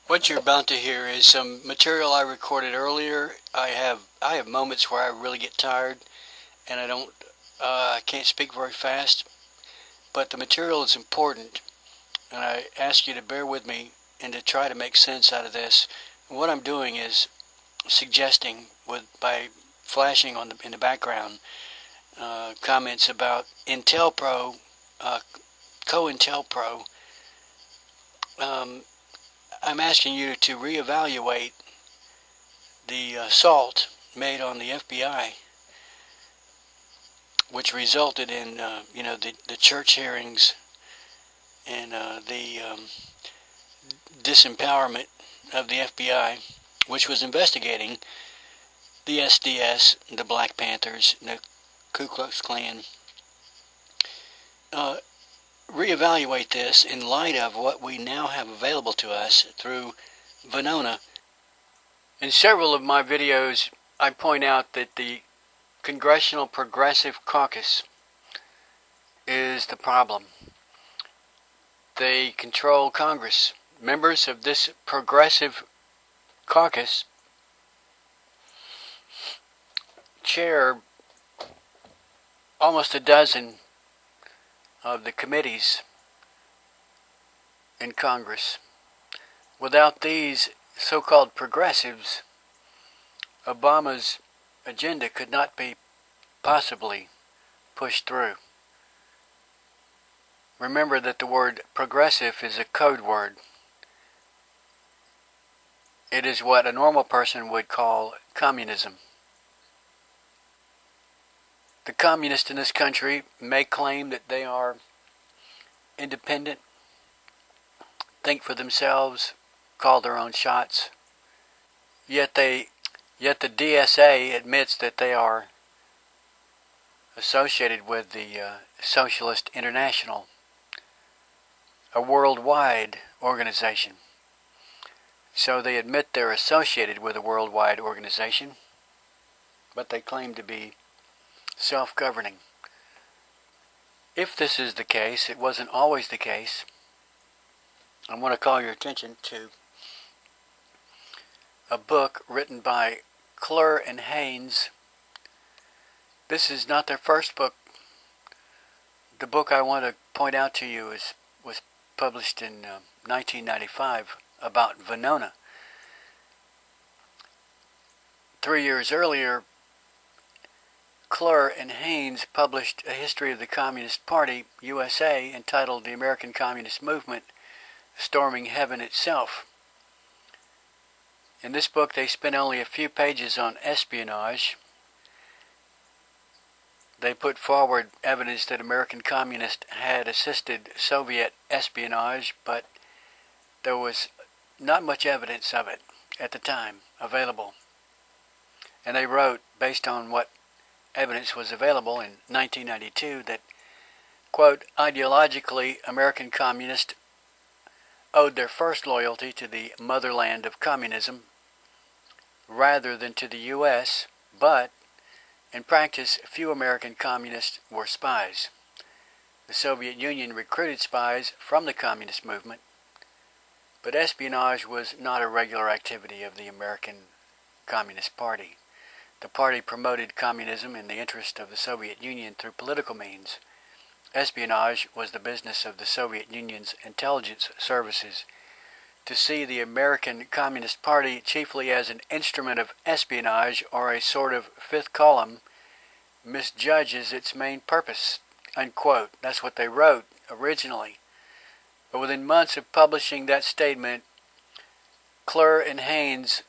What you're about to hear is some material I recorded earlier. I have moments where I really get tired and I can't speak very fast, but the material is important, and I ask you to bear with me and to try to make sense out of this. And what I'm doing is suggesting by flashing in the background comments about IntelPro, COINTELPRO. I'm asking you to reevaluate the assault made on the FBI, which resulted in the church hearings and the disempowerment of the FBI, which was investigating the SDS, the Black Panthers, the Ku Klux Klan. Reevaluate this in light of what we now have available to us through Venona. In several of my videos, I point out that the Congressional Progressive Caucus is the problem. They control Congress. Members of this Progressive Caucus chair almost a dozen of the committees in Congress. Without these so-called progressives, Obama's agenda could not be possibly pushed through. Remember that the word progressive is a code word. It is what a normal person would call communism. The communists in this country may claim that they are independent, think for themselves, call their own shots, yet the DSA admits that they are associated with the Socialist International, a worldwide organization. So they admit they're associated with a worldwide organization, but they claim to be self-governing. If this is the case, it wasn't always the case. I want to call your attention to a book written by Klehr and Haynes. This is not their first book. The book I want to point out to you was published in 1995 about Venona. 3 years earlier, Klehr and Haynes published a history of the Communist Party, USA, entitled The American Communist Movement, Storming Heaven Itself. In this book, they spent only a few pages on espionage. They put forward evidence that American communists had assisted Soviet espionage, but there was not much evidence of it at the time available. And they wrote, based on what evidence was available in 1992, that, quote, ideologically, American communists owed their first loyalty to the motherland of communism rather than to the U.S., but in practice, few American communists were spies. The Soviet Union recruited spies from the communist movement, but espionage was not a regular activity of the American Communist Party. The party promoted communism in the interest of the Soviet Union through political means. Espionage was the business of the Soviet Union's intelligence services. To see the American Communist Party chiefly as an instrument of espionage or a sort of fifth column misjudges its main purpose, unquote. That's what they wrote originally. But within months of publishing that statement, Klehr and Haynes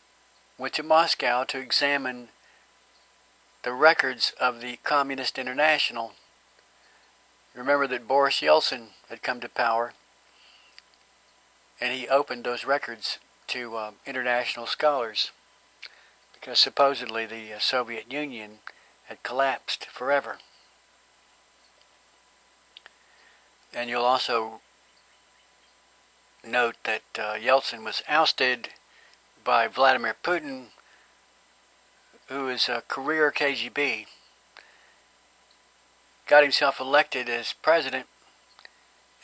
went to Moscow to examine the records of the Communist International. Remember that Boris Yeltsin had come to power, and he opened those records to international scholars because supposedly the Soviet Union had collapsed forever. And you'll also note that Yeltsin was ousted by Vladimir Putin, who is a career KGB, got himself elected as president,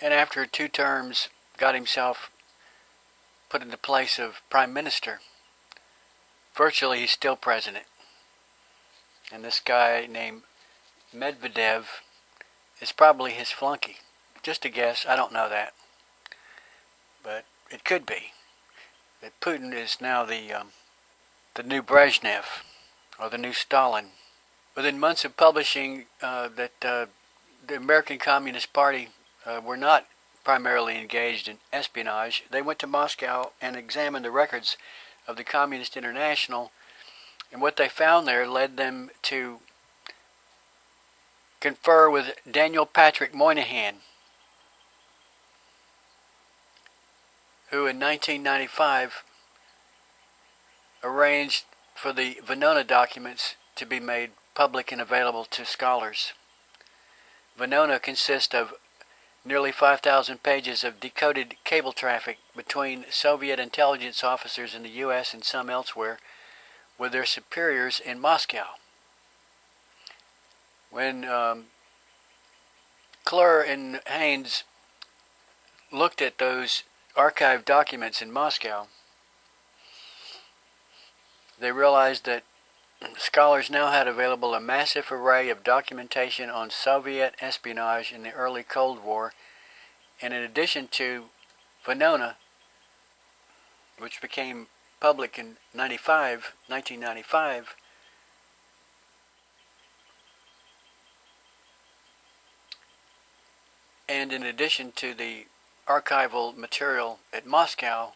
and after 2 terms got himself put in the place of prime minister. Virtually, he's still president. And this guy named Medvedev is probably his flunky. Just a guess, I don't know that. But it could be that Putin is now the new Brezhnev, or the new Stalin. Within months of publishing that the American Communist Party were not primarily engaged in espionage, they went to Moscow and examined the records of the Communist International, and what they found there led them to confer with Daniel Patrick Moynihan, who in 1995 arranged for the Venona documents to be made public and available to scholars. Venona consists of nearly 5,000 pages of decoded cable traffic between Soviet intelligence officers in the U.S. and some elsewhere with their superiors in Moscow. When Klehr and Haynes looked at those archived documents in Moscow, they realized that scholars now had available a massive array of documentation on Soviet espionage in the early Cold War, and in addition to Venona, which became public in 1995, and in addition to the archival material at Moscow,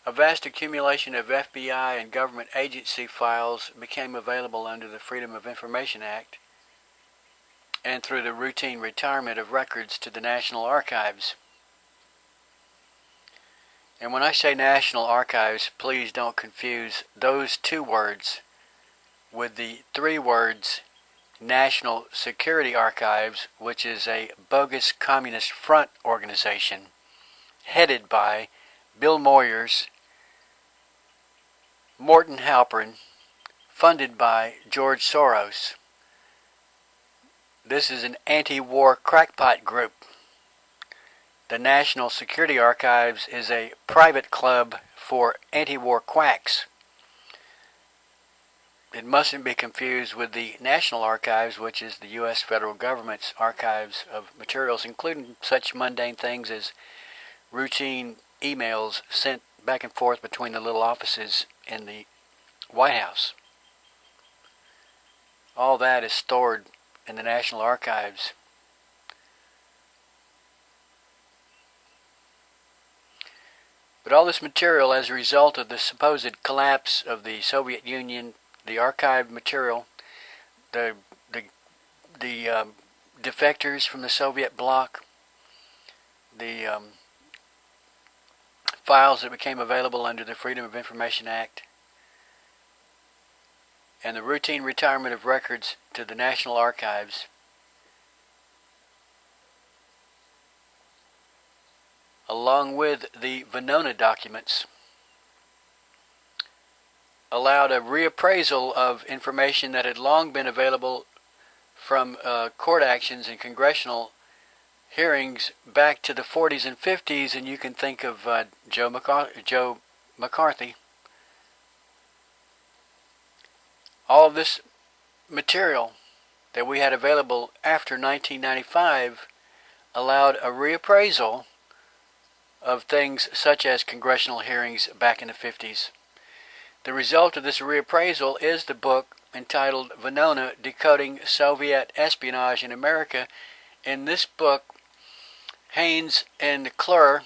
a vast accumulation of FBI and government agency files became available under the Freedom of Information Act and through the routine retirement of records to the National Archives. And when I say National Archives, please don't confuse those two words with the three words National Security Archives, which is a bogus Communist front organization headed by Bill Moyers, Morton Halperin, funded by George Soros. This is an anti-war crackpot group. The National Security Archives is a private club for anti-war quacks. It mustn't be confused with the National Archives, which is the U.S. federal government's archives of materials, including such mundane things as routine emails sent back and forth between the little offices in the White House. All that is stored in the National Archives. But all this material, as a result of the supposed collapse of the Soviet Union, the archived material, the defectors from the Soviet bloc, the files that became available under the Freedom of Information Act, and the routine retirement of records to the National Archives, along with the Venona documents, allowed a reappraisal of information that had long been available from court actions and congressional hearings back to the 40s and 50s, and you can think of Joe McCarthy. All of this material that we had available after 1995 allowed a reappraisal of things such as congressional hearings back in the 50s. The result of this reappraisal is the book entitled Venona, Decoding Soviet Espionage in America. In this book, Haynes and Klehr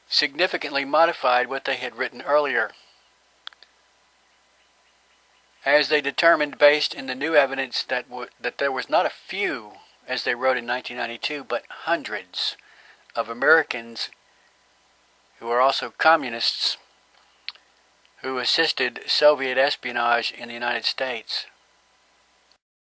significantly modified what they had written earlier, as they determined, based in the new evidence, that there was not a few, as they wrote in 1992, but hundreds of Americans who are also communists who assisted Soviet espionage in the United States.